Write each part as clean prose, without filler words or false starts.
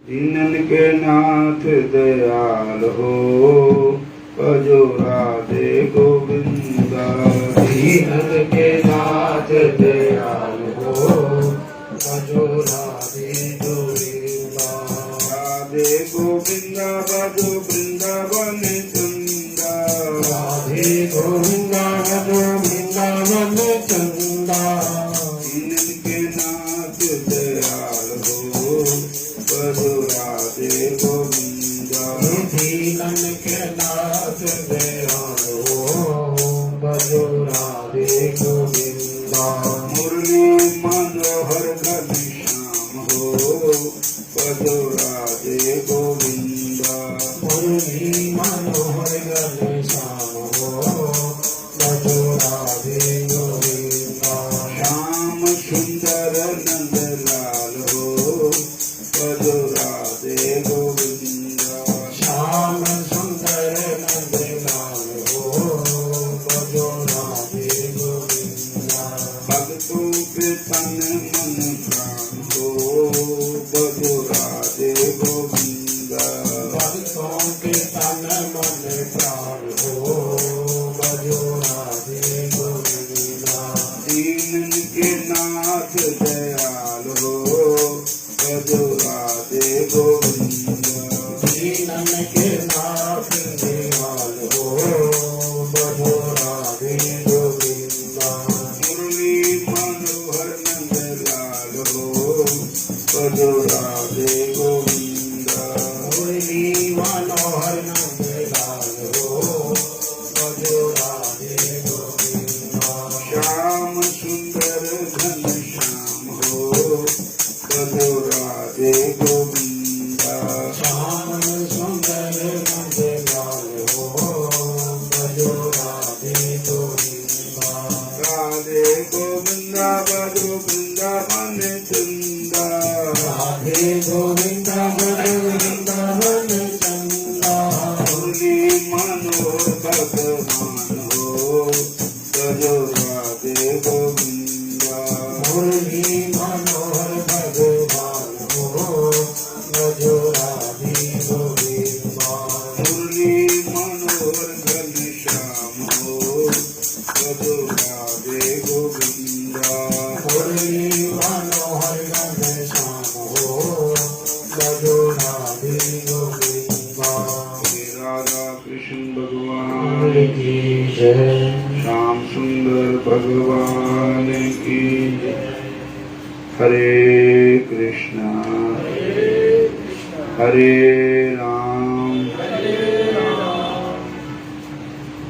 दीनन के नाथ दयाल हो, भजो राधे गोविंदा। दीनन के नाथ दयाल हो, भजो राधे गोविंदा। राधे गोविंदा भजो वृंदावन चंदा। राधे गोविंदा भजो वृंदावन चंदा। दीनन के नाथ दयाल हो, भजो राधे गोविंदा। दीनन के नाथ दयाल हो, भजो राधे गोविंदा। मुरली मनोहर घनश्याम हो, भजो राधे गोविंदा। मुरली मनोहर घनश्याम हो, भजो राधे गोविंदा। श्याम सुंदर नंदलाल हो, भजो राधे गोविंदा। श्याम सुंदर नंदलाल हो, भजो राधे गोविंदा। भक्तों के तन मन प्राण हो, भजो राधे गोविंदा। भक्तों के तन मन प्राण हो, भजो राधे गोविंदा। दीनन के नाथ दयाल हो, भजो राधे गोविंदा। दीनन के नाथ दयाल हो, भजो राधे गोविंदा। मुरली मनोहर नंदलाल हो, भजो राधे गोविंदा। मुरली मनोहर नंदलाल हो, भजो राधे गोविंदा। श्याम सुंदर घनश्याम हो, भजो राधे गोविंदा। श्याम सुंदर नंदलाल हो, भजो राधे गोविंदा। राधे गोविंदा भजो वृंदावन चंदा। राधे गोविंदा भजो वृंदावन चंदा। मुरली मनोहर भगवान हो, भजो राधे गोविंदा। मुरली मनोहर भगवान हो, भजो राधे गोविंदा। मुरली मनोहर घनश्याम हो, भजो राधे गोविंदा। मुरली मनोहर घनश्याम हो, भजो राधे गोविंदा। श्री राधा कृष्ण भगवान की जय। श्याम सुंदर भगवान की जय। हरे कृष्णा हरे राम।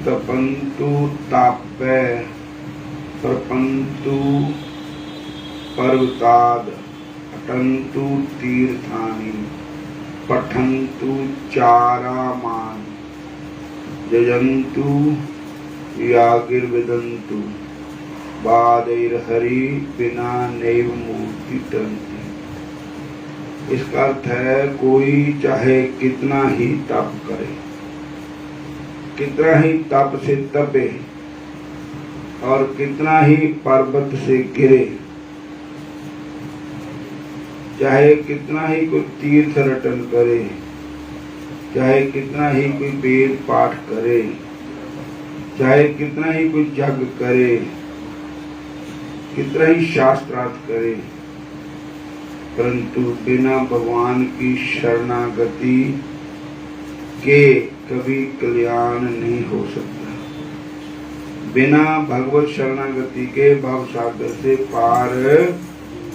तपन्तु तापै प्रपन्तु पर्वताद अटन्तु तीर्थानि पठन्तु चारामान जयन्तु यागिर्विदन्तु बादैर्हरि बिना नैव मूर्ति टन्ति। इसका अर्थ है कोई चाहे कितना ही तप करे, कितना ही तप से तपे और कितना ही पर्वत से गिरे, चाहे कितना ही कोई तीर्थ रटन करे, चाहे कितना ही कोई वेद पाठ करे, चाहे कितना ही कोई यज्ञ करे, कितना ही शास्त्रार्थ करे, परंतु बिना भगवान की शरणागति के कभी कल्याण नहीं हो सकता। बिना भगवत शरणागति के भव सागर से पार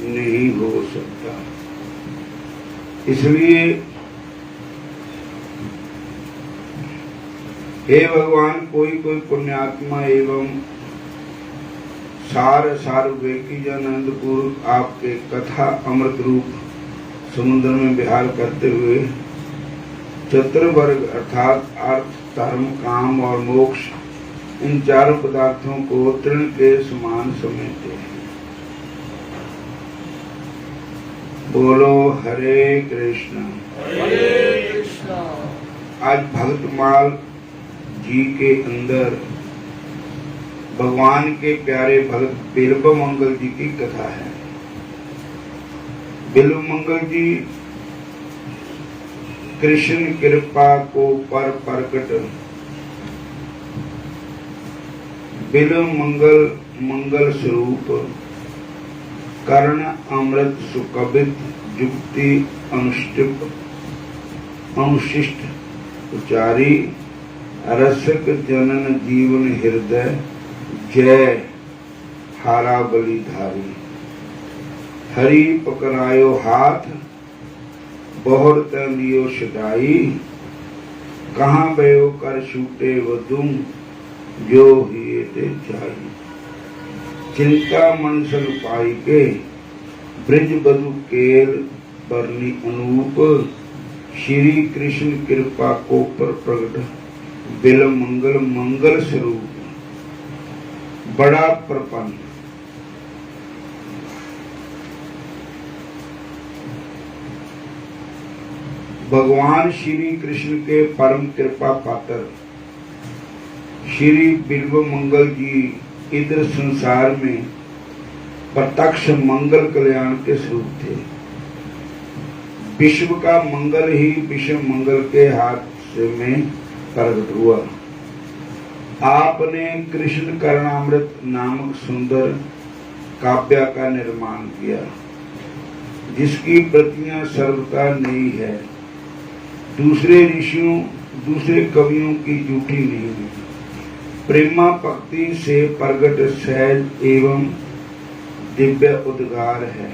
नहीं हो सकता। इसलिए हे भगवान, कोई कोई पुण्यात्मा एवं सार विवेकी जनंद पूर्व आपके कथा अमृत रूप समुद्र में विहार करते हुए चतुर्वर्ग अर्थात अर्थ, धर्म, काम और मोक्ष, इन चारों पदार्थों को तृण के समान समेटते हैं। बोलो हरे कृष्ण। आज भक्तमाल जी के अंदर भगवान के प्यारे भक्त बिल्व मंगल जी की कथा है। बिल्व मंगल जी कृष्ण कृपा को पर प्रकट बिल मंगल मंगल स्वरूप कर्ण अमृत सुकवित जुक्ति अनुशिष्ट उचारी रसक जनन जीवन हृदय जय हारा बलिधारी। हरि पकड़ायो हाथ बहुर लियो सदाई कहाँ भयो कर छूटे वदुम जो हिए ते जाई। चिंता मनसल पाई के ब्रिज बधु केल बरनी अनूप श्री कृष्ण कृपा को पर प्रगट बिल मंगल मंगल स्वरूप बड़ा प्रपन्न। भगवान श्री कृष्ण के परम कृपा पात्र श्री बिल्व मंगल जी इधर संसार में प्रत्यक्ष मंगल कल्याण के स्वरूप थे। विश्व का मंगल ही विश्व मंगल के हाथ से में प्रकट हुआ। आपने कृष्ण कर्णामृत नामक सुंदर काव्य का निर्माण किया जिसकी प्रतियां सर्वथा नई है, दूसरे ऋषियों दूसरे कवियों की झूठी नहीं है। प्रेमा भक्ति से प्रगट सहज एवं दिव्य उद्गार है।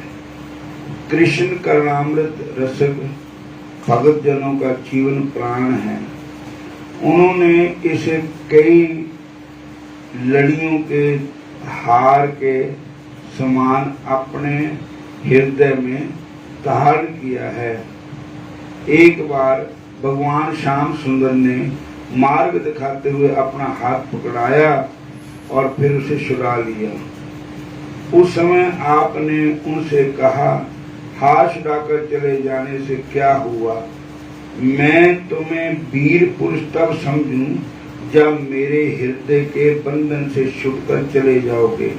कृष्ण कर्णामृत रसक भगत जनों का जीवन प्राण है। उन्होंने इसे कई लड़ियों के हार के समान अपने हृदय में धारण किया है। एक बार भगवान श्याम सुंदर ने मार्ग दिखाते हुए अपना हाथ पकड़ाया और फिर उसे छुड़ा लिया। उस समय आपने उनसे कहा, हाथ छुड़ाकर चले जाने से क्या हुआ? मैं तुम्हें वीर पुरुष तब समझूं जब मेरे हृदय के बंधन से छूटकर चले जाओगे।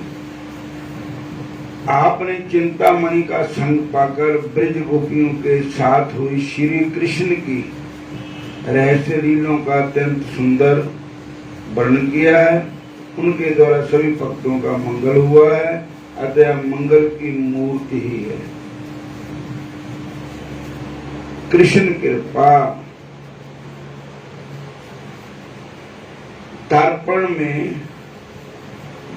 आपने चिंतामणि का संग पाकर ब्रज गोपियों के साथ हुई श्री कृष्ण की रहस्य लीलों का अत्यंत सुंदर वर्णन किया है। उनके द्वारा सभी भक्तों का मंगल हुआ है, अतः मंगल की मूर्ति ही है। कृष्ण कृपा दर्पण में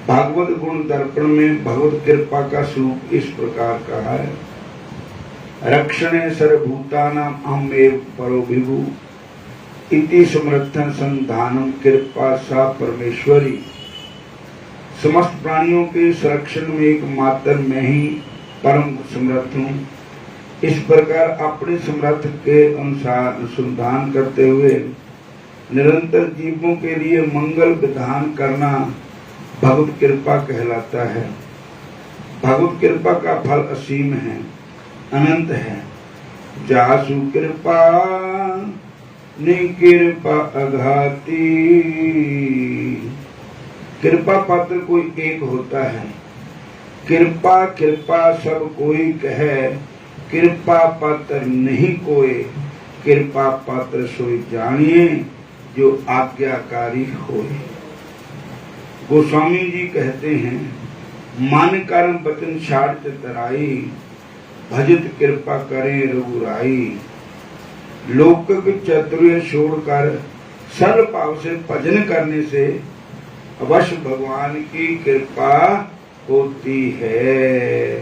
भागवत गुण दर्पण में भगवत कृपा का स्वरूप इस प्रकार कहा है। रक्षणे सर्वभूतानां अहमेव परो विभु इति समर्थन संधानम कृपा सा परमेश्वरी। समस्त प्राणियों के संरक्षण में एकमात्र मैं ही परम समर्थ हूँ। इस प्रकार अपने समर्थ के अनुसार अनुसंधान करते हुए निरंतर जीवों के लिए मंगल विधान करना भगवत कृपा कहलाता है। भगवत कृपा का फल असीम है, अनंत है। जासु कृपा निकृपा अघाती। कृपा पात्र कोई एक होता है। कृपा कृपा सब कोई कहे, कृपा पात्र नहीं कोई। कृपा पात्र सोई जानिए जो आज्ञाकारी होए। गोस्वामी जी कहते हैं, मन कर्म वचन छाड़ तराई, भजत कृपा करें रघुराई। लौकिक चातुर्य छोड़कर सरल भाव से भजन करने से अवश्य भगवान की कृपा होती है।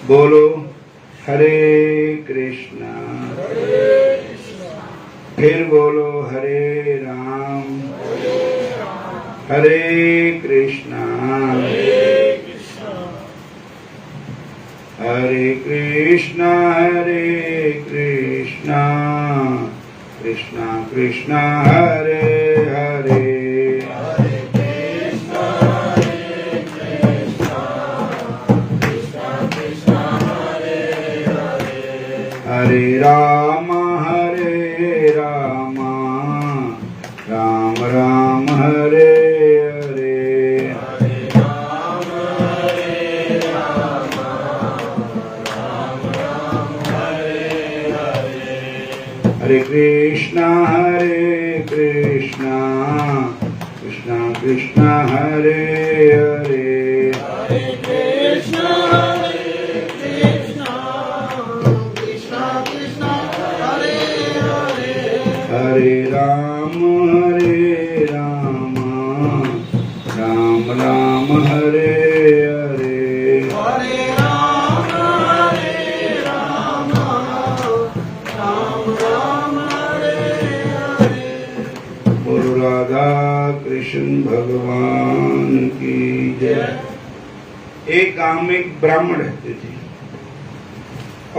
बोलो हरे कृष्णा, फिर बोलो हरे राम, हरे कृष्णा, हरे कृष्णा, हरे कृष्णा, कृष्णा कृष्णा हरे हरे, हरे राम राम राम हरे हरे, हरे कृष्णा कृष्णा कृष्णा हरे हरे हरे कृष्णा कृष्णा कृष्णा हरे हरे हरे राम राम राम हरे हरे हरे राम राम राम हरे हरे बोलो राधा कृष्ण भगवान की जय। एक गांव में एक ब्राह्मण रहते थे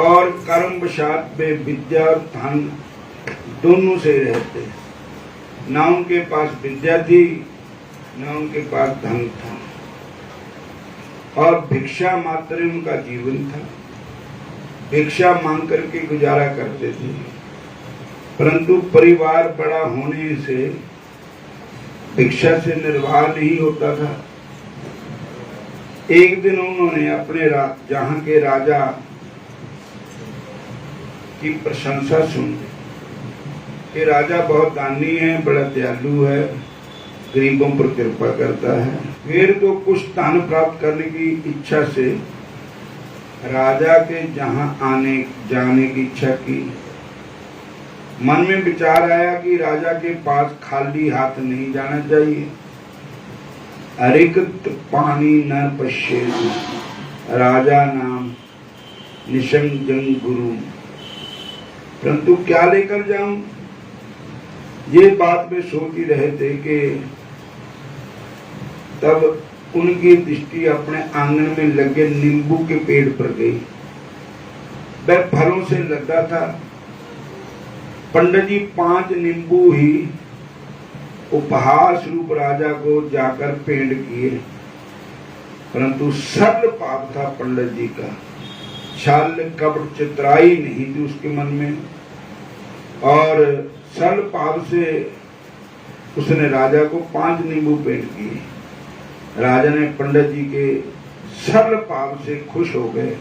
और कर्म वशात में विद्या और धन दोनों से रहते। ना उनके पास विद्या थी ना उनके पास धन था और भिक्षा मात्र उनका जीवन था। भिक्षा मांग करके गुजारा करते थे, परंतु परिवार बड़ा होने से भिक्षा से निर्वाह नहीं होता था। एक दिन उन्होंने अपने जहां के राजा की प्रशंसा सुनी कि राजा बहुत दानी है, बड़ा दयालु है, गरीबों पर कृपा करता है। फिर तो कुछ दान प्राप्त करने की इच्छा से राजा के जहां आने जाने की इच्छा की। मन में विचार आया कि राजा के पास खाली हाथ नहीं जाना चाहिए। अरिक्त पानी न पश्येत राजा नाम निसंजं गुरु। परंतु क्या लेकर जाऊं, ये बात में सोच ही रहे थे कि तब उनकी दृष्टि अपने आंगन में लगे नींबू के पेड़ पर गई। वह फलों से लदा था। पंडित जी 5 नींबू ही उपहार स्वरूप राजा को जाकर भेंट किए, परंतु सरल पाप था पंडित जी का। छल कपट चित्राई नहीं थी उसके मन में और सरल पाप से उसने राजा को 5 नींबू भेंट किए। राजा ने पंडित जी के सरल पाप से खुश हो गए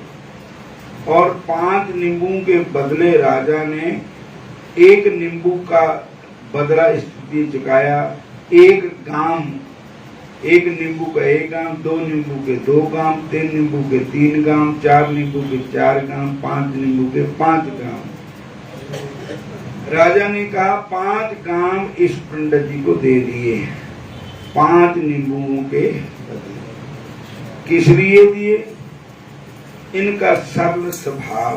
और 5 नींबू के बदले राजा ने 1 नींबू का बदला स्थिति चुकाया। 1 नींबू का 1 गांव, 2 नींबू के 2 गांव, 3 नींबू के 3 गांव, 4 नींबू के 4 गांव, 5 नींबू के 5 गांव। राजा ने कहा 5 गांव इस पंडित जी को दे दिए 5 नींबुओं के बदले। किस लिए दिए? इनका सरल स्वभाव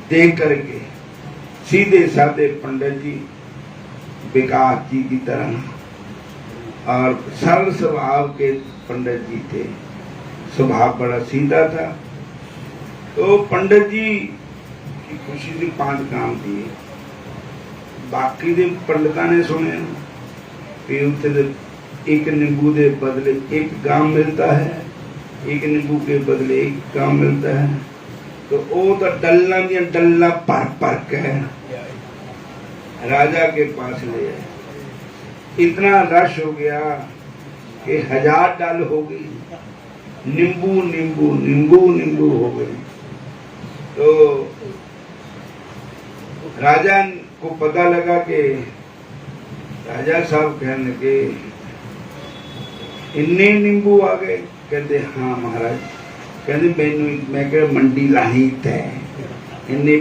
देख करके सीधे साधे पंडित जी विकास जी की तरह और सरल स्वभाव के पंडित जी थे। स्वभाव बड़ा सीधा था। तो पंडित जी की खुशी से 5 काम दिए। बाकी दे पंडिता ने सुने फिर 1 नींबू के बदले 1 गांव मिलता है, 1 नींबू के बदले 1 गांव मिलता है। तो वो तो डल्ला दिया डल्ला पर के राजा के पास ले आए। इतना रश हो गया कि 1000 डल हो गई, नींबू नींबू नींबू नींबू हो गई। तो राजा को पता लगा कि राजा साहब कहने लगे इन्ने नींबू आ गए। कहते हाँ महाराज। कहते मैं कह मंडी लाही थे इन्हें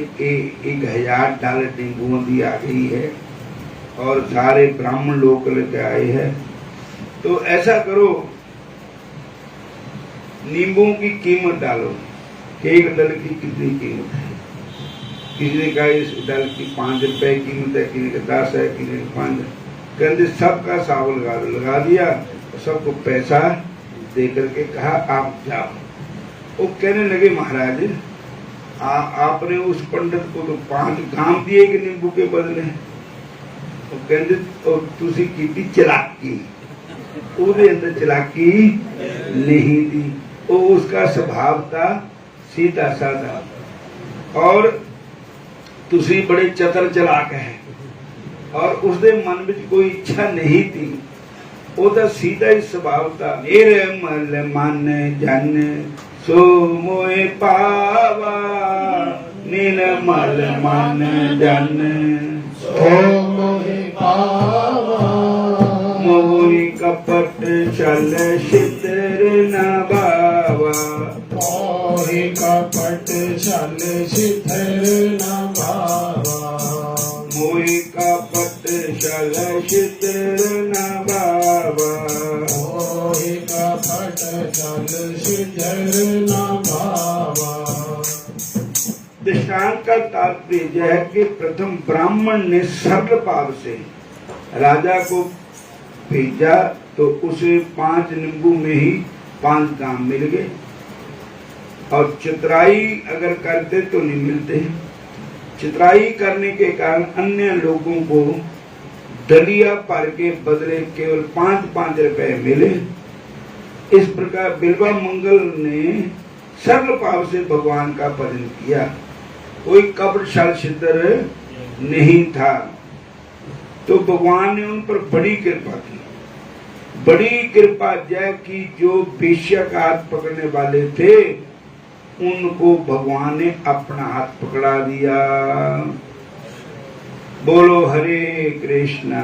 1000 डाल नींबुओं की आ गई है और सारे ब्राह्मण लोग लेके आए हैं। तो ऐसा करो नींबुओं की कीमत डालो कि 1 डल की कितनी कीमत है। किसी ने कहा इस डल की 5 रुपए कीमत है, किसी ने 10 है, किसी ने 5 है। कहते सबका हिसाब लगा दिया, सबको पैसा दे करके कहा आप जाओ। वो कहने लगे महाराज आपने उस पंडित को तो 5 गांव दिए कि नींबू के बदले। वो कहते तुसी की चलाकी, ਉਹਦੇ अंदर चलाकी नहीं थी। वो उसका स्वभाव था सीधा साधा और तुसी बड़े चतर चलाक है और उसके मन में कोई इच्छा नहीं थी। ਉਹਦਾ सीधा ही स्वभाव था। मेरे मन जन सो मोए पावा निर्मल मन जन सो मोहि पावा मोहि कपट छल छितर न बावा मोहि कपट छल छितर न भावा मोहि कपट छल छितर न बावा मोहि कपट छल छितर न भावा। दृष्टांत का तात्पर्य यह है कि प्रथम ब्राह्मण ने सरल भाव से राजा को भेजा तो उसे 5 नींबू में ही 5 दाम मिल गए, और चितराई अगर करते तो नहीं मिलते। चितराई करने के कारण अन्य लोगों को दलिया भर के बदले केवल 5-5 रुपए मिले। इस प्रकार बिल्वा मंगल ने सरल भाव से भगवान का भजन किया, कोई कपट छल छितर नहीं था, तो भगवान ने उन पर बड़ी कृपा की। बड़ी कृपा यह कि जो वेश्या का हाथ पकड़ने वाले थे उनको भगवान ने अपना हाथ पकड़ा दिया। बोलो हरे कृष्णा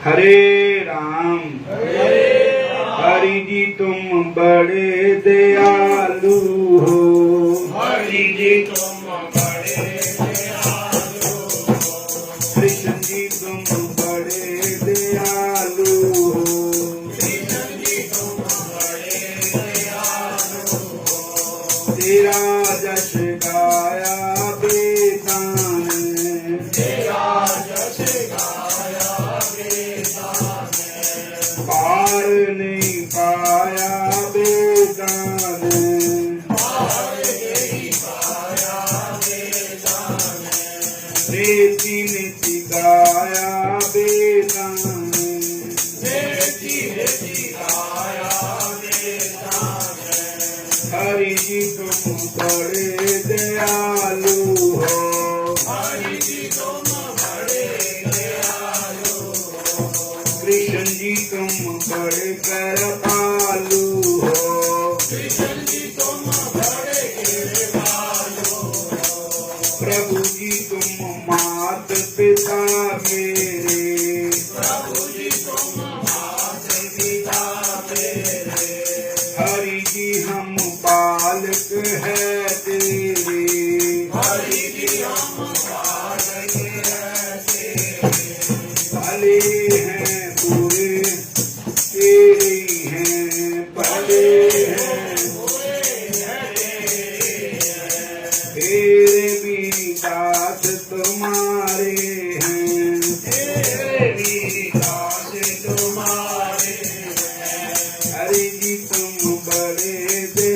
हरे राम हरि जी तुम बड़े दयालु हो हरि जी तुम बड़े दयालु कृष्ण जी तुम बड़े दयालु हो कृष्ण जी तुम बड़े दयालु तेरा जश गाया बेतान तेरा जस गाया वेदान पार नहीं पाया बेतान पार नहीं पाया वेदान नीति नीति गाया बेतान नेति नेति गाया वेदान हरि जी तुम बड़े दयालु हो हरि जी तुम बड़े दयालु कृष्ण जी तुम बड़े कृपालु हो कृष्ण जी तुम बड़े कृपालु प्रभु जी तुम मात पिता मेरे प्रभु जी तुम मात पिता मेरे हरि जी हम बालक है तेरे हरि जी हम बालक हैं तेरे भले हैं बुरे तेरे ही हैं भले हैं तेरे भी दास तुम्हारे हैं तेरे भी दास तुम्हारे हैं हरि जी तुम बड़े दे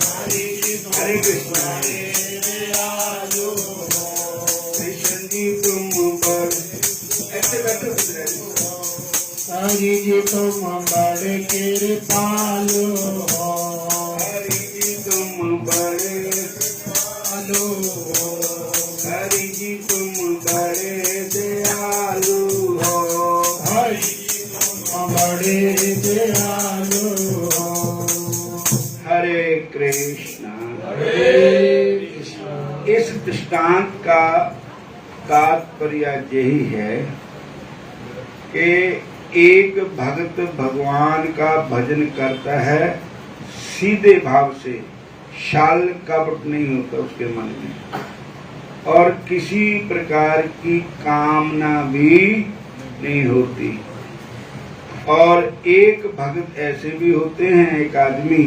हरि जी तुम हरे कृष्ण बड़े दयालु कृष्ण जी तुम बड़े ऐसे बैठो हरि जी तुम बड़े कृपालु हो हरि जी तुम बड़े दयालु हरि जी तुम बड़े दयालु हो हरि जी तुम बड़े दयालु हो हरे कृष्ण हरे कृष्ण। इस दृष्टांत का तात्पर्य यही है कि एक भक्त भगवान का भजन करता है सीधे भाव से, छल कपट नहीं होता उसके मन में, और किसी प्रकार की कामना भी नहीं होती। और एक भक्त ऐसे भी होते हैं, एक आदमी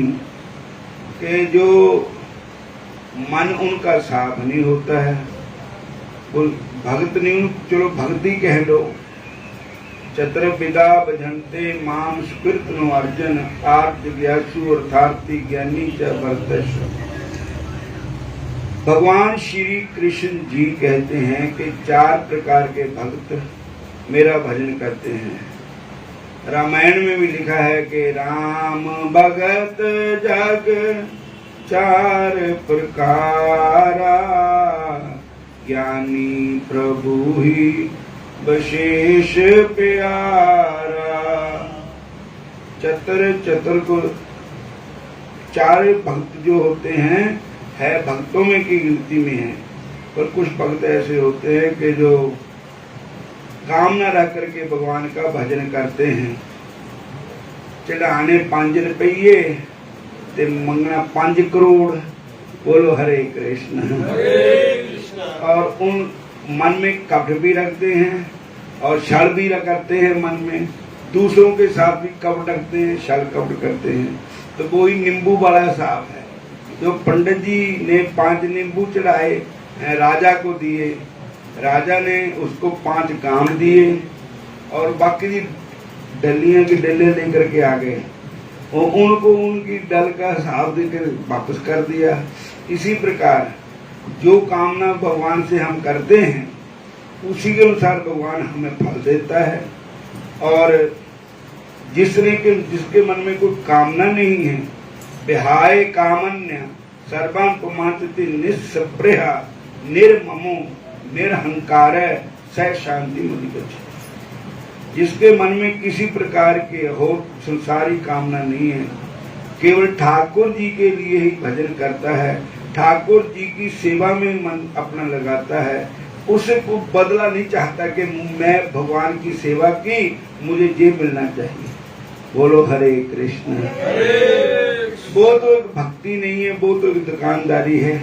के जो मन उनका साफ नहीं होता है, वो भक्त नहीं, चलो भक्ति कह लो। चतुर्विधा भजन्ते माम सुकृत नो अर्जन आर्थ जिज्ञासु अर्थार्थी ज्ञानी च भरतश्च। भगवान श्री कृष्ण जी कहते हैं कि 4 प्रकार के भक्त मेरा भजन करते हैं। रामायण में भी लिखा है कि राम भगत जग 4 प्रकारा, ज्ञानी प्रभु ही विशेष प्यारा। चतुर को सारे भक्त जो होते हैं है भक्तों में की गिनती में है, पर कुछ भक्त ऐसे होते हैं कि जो कामना रख करके भगवान का भजन करते हैं। चढ़ाने 5 रुपये ते मंगना 5 करोड़। बोलो हरे कृष्ण। और उन मन में कपट भी रखते हैं और छल भी करते हैं, मन में दूसरों के साथ भी कपट रखते हैं, छल कपट करते हैं। तो वही नींबू वाला साहब है जो पंडित जी ने 5 नींबू चढ़ाए, राजा को दिए, राजा ने उसको 5 काम दिए और बाकी जी डलियां की डले लेकर के आ गए और उनको उनकी डल का हिसाब देकर वापस कर दिया। इसी प्रकार जो कामना भगवान से हम करते हैं उसी के अनुसार भगवान हमें फल देता है। और जिसके मन में कोई कामना नहीं है, विहाय कामन्य सर्वं पुमांसति निस्पृहा निर्ममो निरहंकार स शांति मुदिगच्छति। जिसके मन में किसी प्रकार के हो संसारी कामना नहीं है, केवल ठाकुर जी के लिए ही भजन करता है, ठाकुर जी की सेवा में मन अपना लगाता है, उसे को बदला नहीं चाहता कि मैं भगवान की सेवा की, मुझे ये मिलना चाहिए। बोलो हरे कृष्ण। वो तो एक भक्ति नहीं है, वो तो एक दुकानदारी है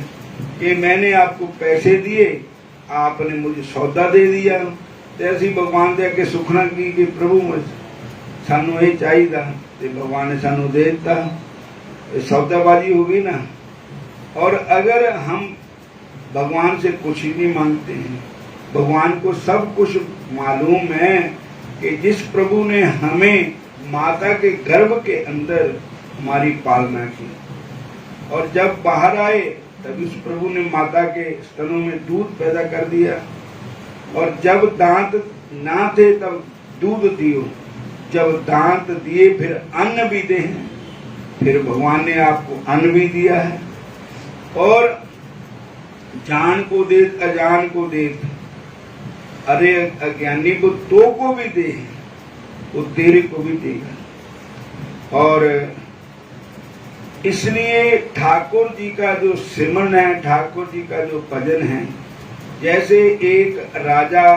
कि मैंने आपको पैसे दिए, आपने मुझे सौदा दे दिया। तो ऐसी भगवान दे के सुखना की कि प्रभु सानू ये चाहिए, तो भगवान ने सानू दे दिता। सौदाबाजी होगी ना। और अगर हम भगवान से कुछ ही नहीं मांगते हैं, भगवान को सब कुछ मालूम है कि जिस प्रभु ने हमें माता के गर्भ के अंदर हमारी पालना की और जब बाहर आए तब उस प्रभु ने माता के स्तनों में दूध पैदा कर दिया, और जब दांत ना थे तब दूध दियो, जब दांत दिए फिर अन्न भी दे, फिर भगवान ने आपको अन्न भी दिया है। और जान को दे अजान को दे, अरे अज्ञानी को तो को भी दे, वो तेरे को भी देगा। और इसलिए ठाकुर जी का जो सिमरन है, ठाकुर जी का जो भजन है, जैसे एक राजा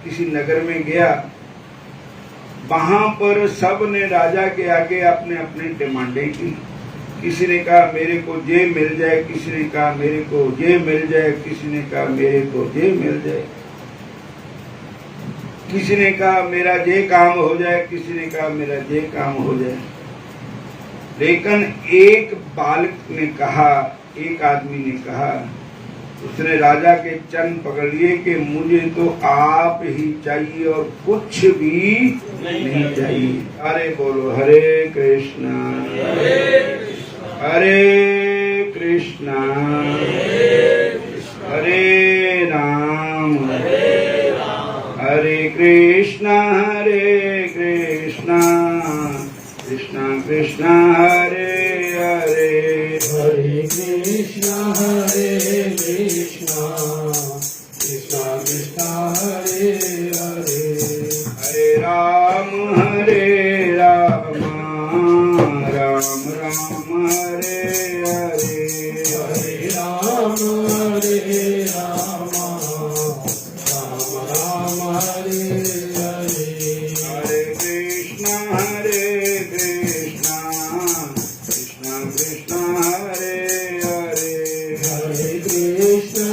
किसी नगर में गया, वहां पर सब ने राजा के आगे अपने अपने डिमांडें की। किसी ने कहा मेरे को ये मिल जाए, किसी ने कहा मेरे को ये मिल जाए, किसी ने कहा मेरे को ये मिल जाए, किसी ने कहा मेरा ये काम हो जाए, किसी ने कहा मेरा ये काम हो जाए। लेकिन एक बालक ने कहा, एक आदमी ने कहा, उसने राजा के चरण पकड़ लिए कि मुझे तो आप ही चाहिए और कुछ भी नहीं चाहिए। अरे बोलो हरे कृष्णा हरे कृष्णा हरे राम हरे कृष्णा कृष्णा कृष्णा हरे हरे, हरे कृष्णा कृष्णा कृष्णा हरे हरे, हरे राम राम राम हरे हरे, हरे राम राम राम हरे हरे, हरे कृष्णा कृष्णा कृष्णा हरे हरे, हरे कृष्णा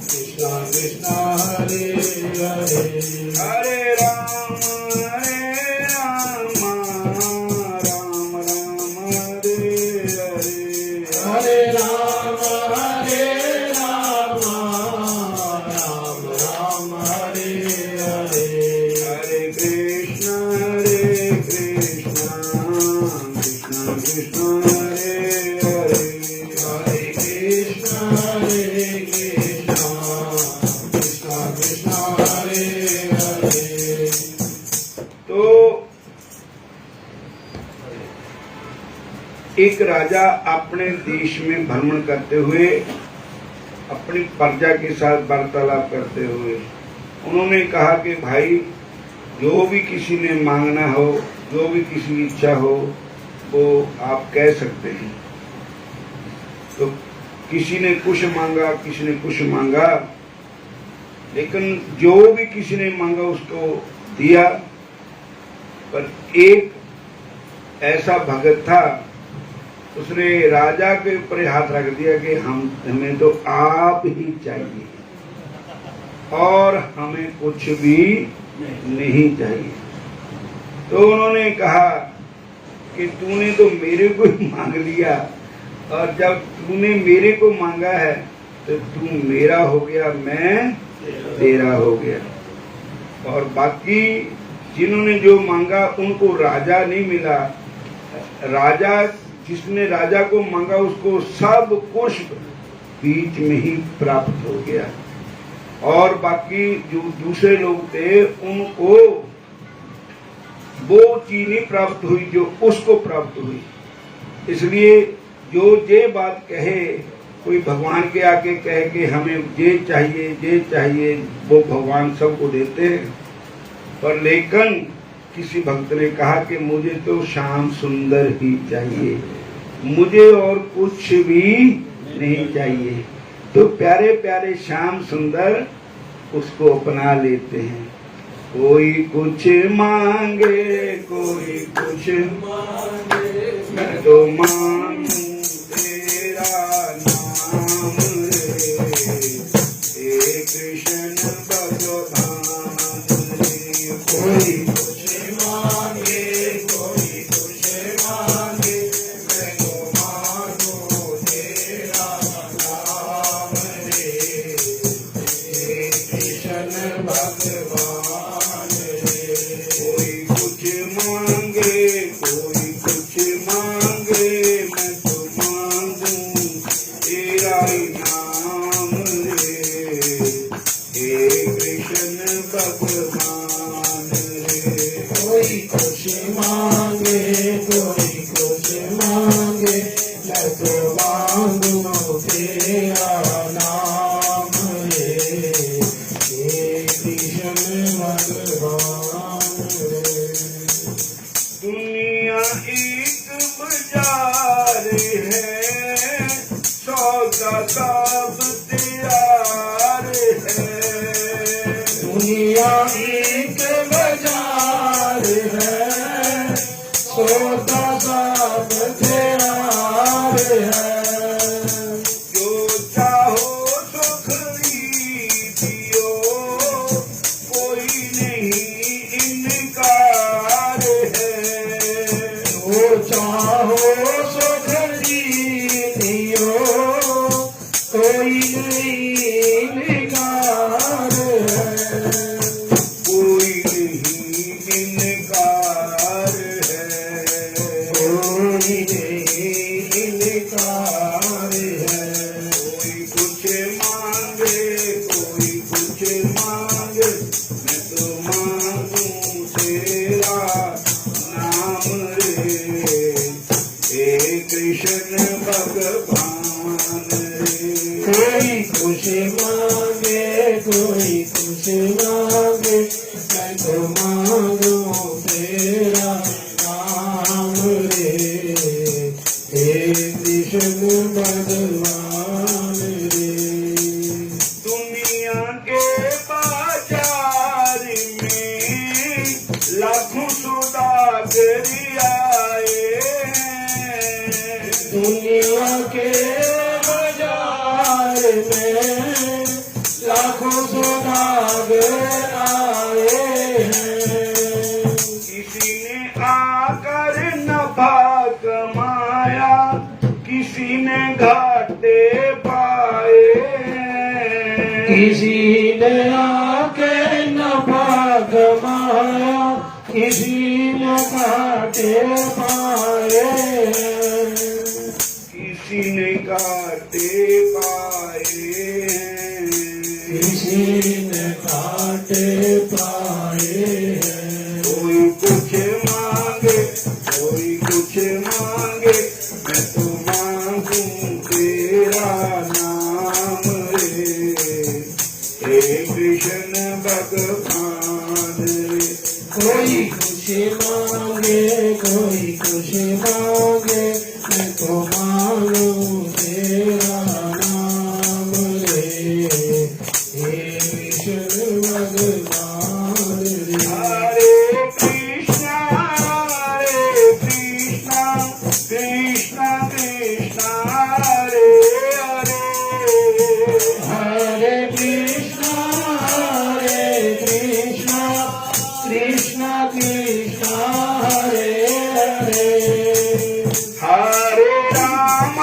कृष्णा कृष्णा हरे हरे, हरे राम राम राम हरे हरे, हरे राम राम राम हरे हरे, हरे कृष्णा कृष्णा कृष्णा हरे हरे, हरे कृष्णा कृष्णा हरे हरे। तो एक राजा अपने देश में भ्रमण करते हुए, अपनी प्रजा के साथ वार्तालाप करते हुए उन्होंने कहा कि भाई जो भी किसी ने मांगना हो जो भी किसी की इच्छा हो वो आप कह सकते हैं। तो किसी ने कुछ मांगा, किसी ने कुछ मांगा, लेकिन जो भी किसी ने मांगा उसको दिया। पर एक ऐसा भगत था, उसने राजा के ऊपर हाथ रख दिया कि हमें तो आप ही चाहिए और हमें कुछ भी नहीं चाहिए। तो उन्होंने कहा कि तूने तो मेरे को ही मांग लिया, और जब तूने मेरे को मांगा है तो तू मेरा हो गया, मैं तेरा हो गया। और बाकी जिन्होंने जो मांगा उनको राजा नहीं मिला। राजा, जिसने राजा को मांगा उसको सब कुछ बीच में ही प्राप्त हो गया, और बाकी जो दूसरे लोग थे उनको वो चीज नहीं प्राप्त हुई जो उसको प्राप्त हुई। इसलिए जो ये बात कहे, कोई भगवान के आके कहे कि हमें ये चाहिए, वो भगवान सबको देते हैं। पर लेकिन किसी भक्त ने कहा कि मुझे तो श्याम सुंदर ही चाहिए, मुझे और कुछ भी नहीं चाहिए। तो प्यारे प्यारे श्याम सुंदर उसको अपना लेते हैं। कोई कुछ मांगे, कोई कुछ मांगे, मैं तो मांगू तेरा नाम रे, हे कृष्ण भगवान रे। कोई कुछ मांगे, कोई कुछ मांगे, मैं तो मांगू तेरा नाम रे, हे कृष्ण भगवान। कोई कुछ मांगे, कोई कुछ मांगे, मैं तो मांगू तेरा ही नाम रे, हे कृष्ण भगवान रे। कोई कुछ मांगे, कोई कुछ मांगे, मैं तो मांगू तेरा नाम रे, हे कृष्ण भगवान रे। दुनिया एक बाजार है, सौदा सब तैयार है। दुनिया एक बाजार है, सौदा सब तैयार है। जो चाहो सो खरीदियो, कोई नहीं इनकार है। जो चाहो सो खरीदियो, कोई नहीं इनकार है। कोई नहीं इनकार है। कोई नहीं इनकार है। कोई कुछ मांगे, कोई कुछ मांगे, मैं तो मांगू तेरा नाम रे, हे कृष्ण भगवान रे। कोई कुछ मांगे, कोई कुछ मांगे, मैं तो मांगू तेरा नाम रे, हे कृष्ण भगवान रे। दुनिया के बाजार में लाखों सौदागर आए हैं। दुनिया के बाजार में लाखों सौदागर आए हैं। किसी ने आकर नफा कमाया, किसी ने घाटे पाए हैं। किसी ने आके नफा कमाया, किसी ने घाटे पाए हैं। किसी ने घाटे पाए हैं। किसी ने घाटे पाए हैं। कोई कुछ मांगे, कोई कुछ मांगे, मैं तो मांगू तेरा नाम रे, हे कृष्ण भगवान रे। कोई कुछ मांगे, कोई कुछ मांगे मैं तो मांगू तेरा नाम रे, हे कृष्ण भगवान रे। हरे कृष्णा कृष्णा कृष्णा हरे हरे, हरे कृष्णा कृष्णा कृष्णा हरे हरे, हरे राम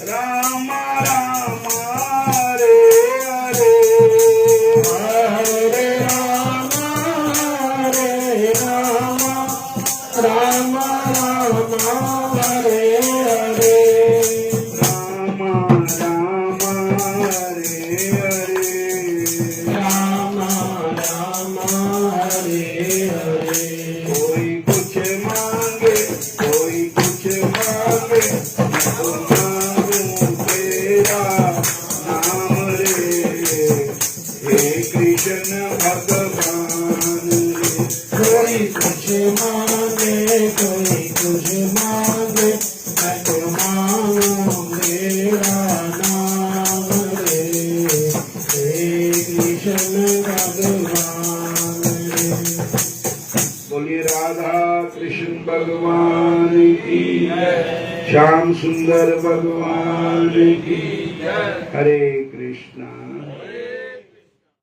राम राम हरे हरे, हरे राम राम राम हरे हरे, राम राम हरे हरे, राम राम हरे हरे। कोई कुछ मांगे तो मांगू तेरा नाम रे, हे कृष्ण भगवान रे। कोई कुछ मांगे मैं तो मांगू तेरा नाम रे, हे कृष्ण भगवान रे। बोलिए राधा कृष्ण भगवान की जय, श्याम सुंदर भगवान की जय। हरे कृष्णा।